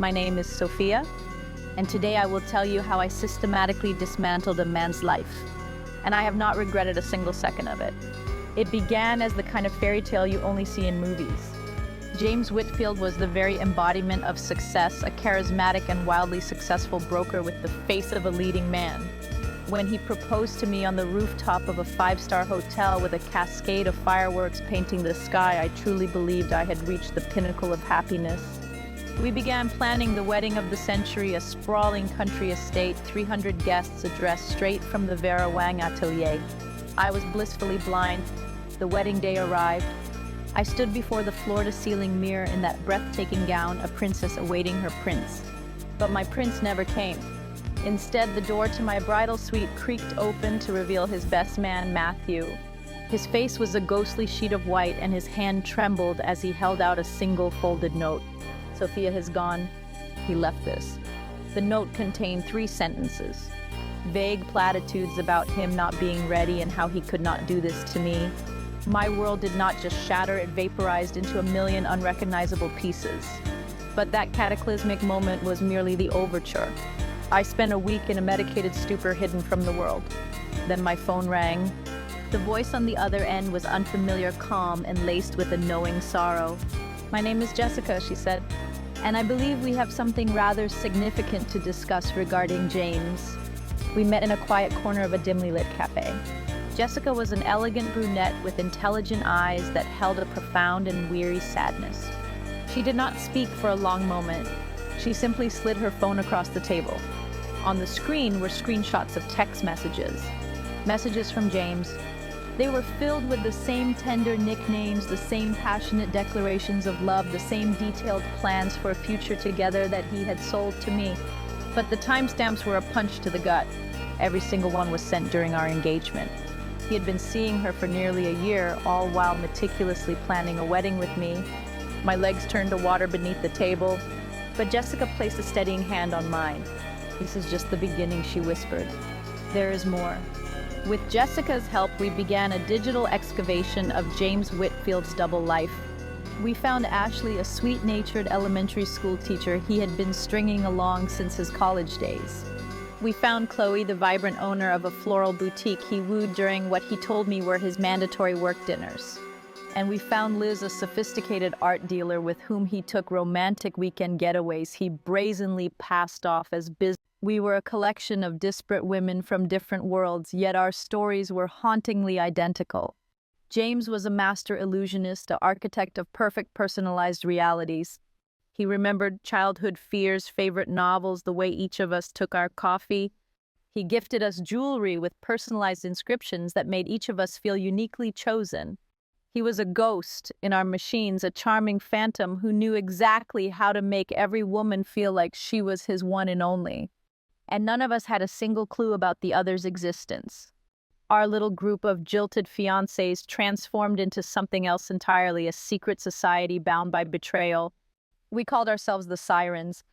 My name is Sophia, and today I will tell you how I systematically dismantled a man's life, and I have not regretted a single second of it. It began as the kind of fairy tale you only see in movies. James Whitfield was the very embodiment of success, a charismatic and wildly successful broker with the face of a leading man. When he proposed to me on the rooftop of a five-star hotel with a cascade of fireworks painting the sky, I truly believed I had reached the pinnacle of happiness. We began planning the wedding of the century, a sprawling country estate, 300 guests addressed straight from the Vera Wang atelier. I was blissfully blind. The wedding day arrived. I stood before the floor-to-ceiling mirror in that breathtaking gown, a princess awaiting her prince. But my prince never came. Instead, the door to my bridal suite creaked open to reveal his best man, Matthew. His face was a ghostly sheet of white, and his hand trembled as he held out a single folded note. "Sophia has gone. He left this." The note contained 3 sentences. Vague platitudes about him not being ready and how he could not do this to me. My world did not just shatter, it vaporized into a million unrecognizable pieces. But that cataclysmic moment was merely the overture. I spent a week in a medicated stupor hidden from the world. Then my phone rang. The voice on the other end was unfamiliar, calm, and laced with a knowing sorrow. "My name is Jessica," she said, "and I believe we have something rather significant to discuss regarding James." We met in a quiet corner of a dimly lit cafe. Jessica was an elegant brunette with intelligent eyes that held a profound and weary sadness. She did not speak for a long moment. She simply slid her phone across the table. On the screen were screenshots of text messages. Messages from James. They were filled with the same tender nicknames, the same passionate declarations of love, the same detailed plans for a future together that he had sold to me. But the timestamps were a punch to the gut. Every single one was sent during our engagement. He had been seeing her for nearly a year, all while meticulously planning a wedding with me. My legs turned to water beneath the table, but Jessica placed a steadying hand on mine. "This is just the beginning," she whispered. "There is more." With Jessica's help, we began a digital excavation of James Whitfield's double life. We found Ashley, a sweet-natured elementary school teacher he had been stringing along since his college days. We found Chloe, the vibrant owner of a floral boutique he wooed during what he told me were his mandatory work dinners. And we found Liz, a sophisticated art dealer with whom he took romantic weekend getaways he brazenly passed off as business. We were a collection of disparate women from different worlds, yet our stories were hauntingly identical. James was a master illusionist, the architect of perfect personalized realities. He remembered childhood fears, favorite novels, the way each of us took our coffee. He gifted us jewelry with personalized inscriptions that made each of us feel uniquely chosen. He was a ghost in our machines, a charming phantom who knew exactly how to make every woman feel like she was his one and only. And none of us had a single clue about the other's existence. Our little group of jilted fiancés transformed into something else entirely, a secret society bound by betrayal. We called ourselves the Sirens.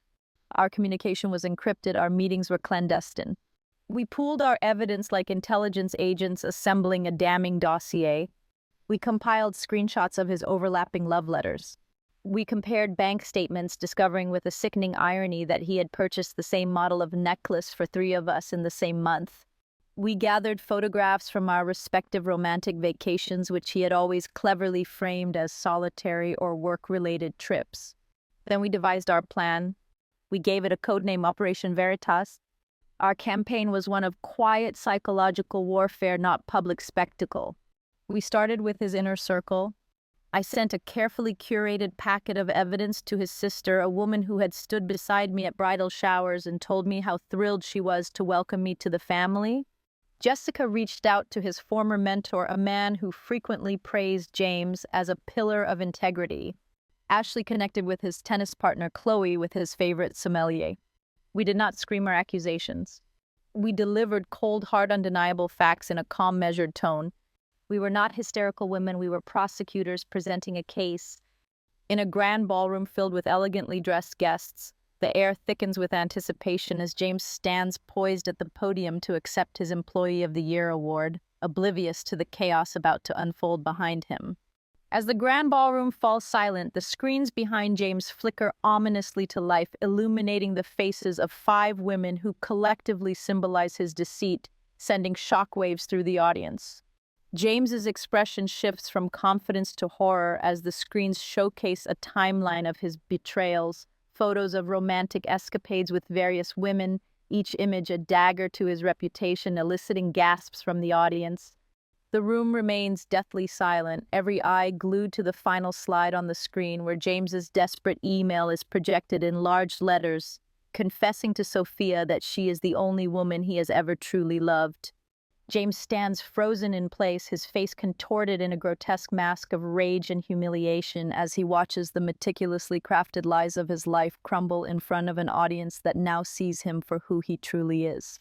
Our communication was encrypted, our meetings were clandestine. We pooled our evidence like intelligence agents assembling a damning dossier. We compiled screenshots of his overlapping love letters. We compared bank statements, discovering with a sickening irony that he had purchased the same model of necklace for 3 of us in the same month. We gathered photographs from our respective romantic vacations, which he had always cleverly framed as solitary or work-related trips. Then we devised our plan. We gave it a codename, Operation Veritas. Our campaign was one of quiet psychological warfare, not public spectacle. We started with his inner circle. I sent a carefully curated packet of evidence to his sister, a woman who had stood beside me at bridal showers and told me how thrilled she was to welcome me to the family. Jessica reached out to his former mentor, a man who frequently praised James as a pillar of integrity. Ashley connected with his tennis partner, Chloe, with his favorite sommelier. We did not scream our accusations. We delivered cold, hard, undeniable facts in a calm, measured tone. We were not hysterical women, we were prosecutors presenting a case. In a grand ballroom filled with elegantly dressed guests, the air thickens with anticipation as James stands poised at the podium to accept his Employee of the Year award, oblivious to the chaos about to unfold behind him. As the grand ballroom falls silent, the screens behind James flicker ominously to life, illuminating the faces of 5 women who collectively symbolize his deceit, sending shockwaves through the audience. James's expression shifts from confidence to horror as the screens showcase a timeline of his betrayals, photos of romantic escapades with various women, each image a dagger to his reputation, eliciting gasps from the audience. The room remains deathly silent, every eye glued to the final slide on the screen where James's desperate email is projected in large letters, confessing to Sophia that she is the only woman he has ever truly loved. James stands frozen in place, his face contorted in a grotesque mask of rage and humiliation as he watches the meticulously crafted lies of his life crumble in front of an audience that now sees him for who he truly is.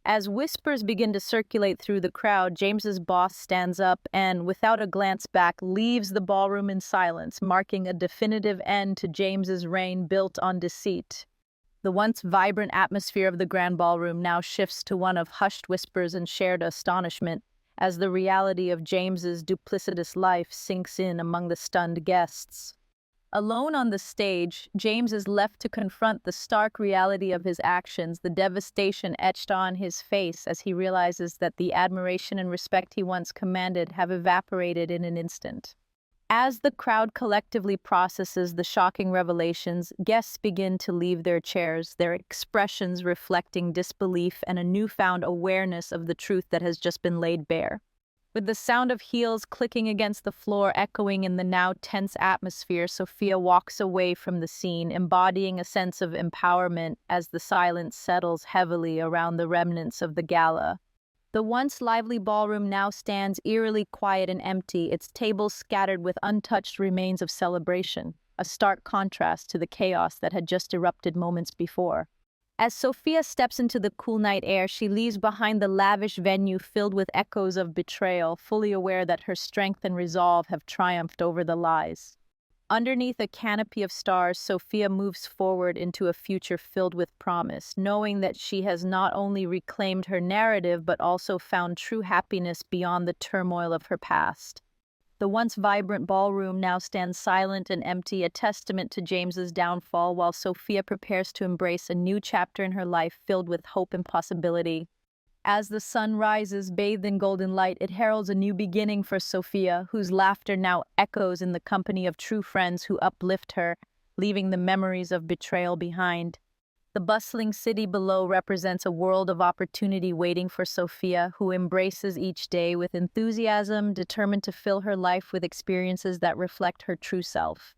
As whispers begin to circulate through the crowd, James's boss stands up and, without a glance back, leaves the ballroom in silence, marking a definitive end to James's reign built on deceit. The once vibrant atmosphere of the grand ballroom now shifts to one of hushed whispers and shared astonishment as the reality of James's duplicitous life sinks in among the stunned guests. Alone on the stage, James is left to confront the stark reality of his actions, the devastation etched on his face as he realizes that the admiration and respect he once commanded have evaporated in an instant. As the crowd collectively processes the shocking revelations, guests begin to leave their chairs, their expressions reflecting disbelief and a newfound awareness of the truth that has just been laid bare. With the sound of heels clicking against the floor echoing in the now tense atmosphere, Sophia walks away from the scene, embodying a sense of empowerment as the silence settles heavily around the remnants of the gala. The once lively ballroom now stands eerily quiet and empty, its tables scattered with untouched remains of celebration, a stark contrast to the chaos that had just erupted moments before. As Sophia steps into the cool night air, she leaves behind the lavish venue filled with echoes of betrayal, fully aware that her strength and resolve have triumphed over the lies. Underneath a canopy of stars, Sophia moves forward into a future filled with promise, knowing that she has not only reclaimed her narrative but also found true happiness beyond the turmoil of her past. The once vibrant ballroom now stands silent and empty, a testament to James's downfall, while Sophia prepares to embrace a new chapter in her life filled with hope and possibility. As the sun rises, bathed in golden light, it heralds a new beginning for Sophia, whose laughter now echoes in the company of true friends who uplift her, leaving the memories of betrayal behind. The bustling city below represents a world of opportunity waiting for Sophia, who embraces each day with enthusiasm, determined to fill her life with experiences that reflect her true self.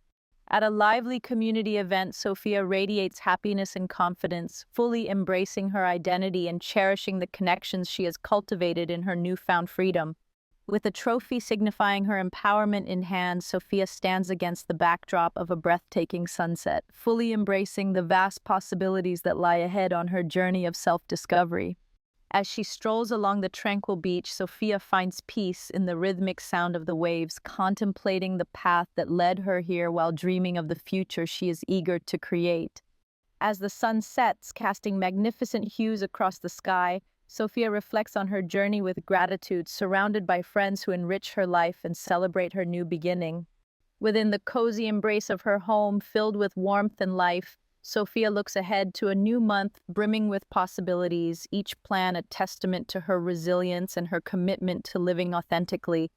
At a lively community event, Sophia radiates happiness and confidence, fully embracing her identity and cherishing the connections she has cultivated in her newfound freedom. With a trophy signifying her empowerment in hand, Sophia stands against the backdrop of a breathtaking sunset, fully embracing the vast possibilities that lie ahead on her journey of self-discovery. As she strolls along the tranquil beach, Sophia finds peace in the rhythmic sound of the waves, contemplating the path that led her here while dreaming of the future she is eager to create. As the sun sets, casting magnificent hues across the sky, Sophia reflects on her journey with gratitude, surrounded by friends who enrich her life and celebrate her new beginning. Within the cozy embrace of her home, filled with warmth and life, Sophia looks ahead to a new month brimming with possibilities, each plan a testament to her resilience and her commitment to living authentically.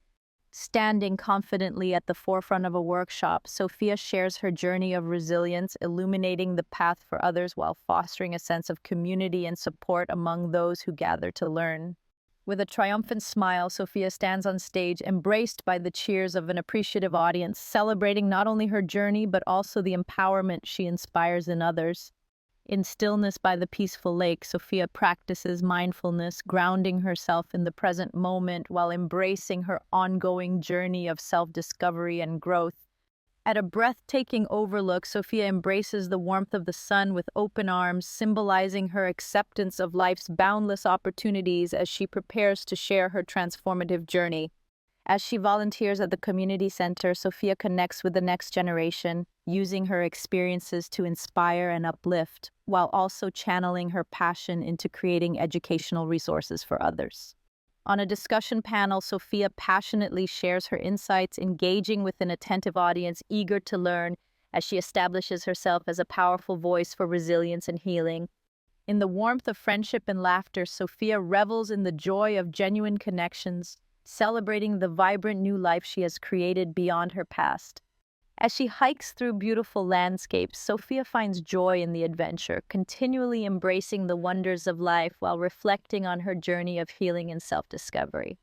Standing confidently at the forefront of a workshop, Sophia shares her journey of resilience, illuminating the path for others while fostering a sense of community and support among those who gather to learn. With a triumphant smile, Sophia stands on stage, embraced by the cheers of an appreciative audience, celebrating not only her journey but also the empowerment she inspires in others. In stillness by the peaceful lake, Sophia practices mindfulness, grounding herself in the present moment while embracing her ongoing journey of self-discovery and growth. At a breathtaking overlook, Sophia embraces the warmth of the sun with open arms, symbolizing her acceptance of life's boundless opportunities as she prepares to share her transformative journey. As she volunteers at the community center, Sophia connects with the next generation, using her experiences to inspire and uplift, while also channeling her passion into creating educational resources for others. On a discussion panel, Sophia passionately shares her insights, engaging with an attentive audience eager to learn as she establishes herself as a powerful voice for resilience and healing. In the warmth of friendship and laughter, Sophia revels in the joy of genuine connections, celebrating the vibrant new life she has created beyond her past. As she hikes through beautiful landscapes, Sophia finds joy in the adventure, continually embracing the wonders of life while reflecting on her journey of healing and self-discovery.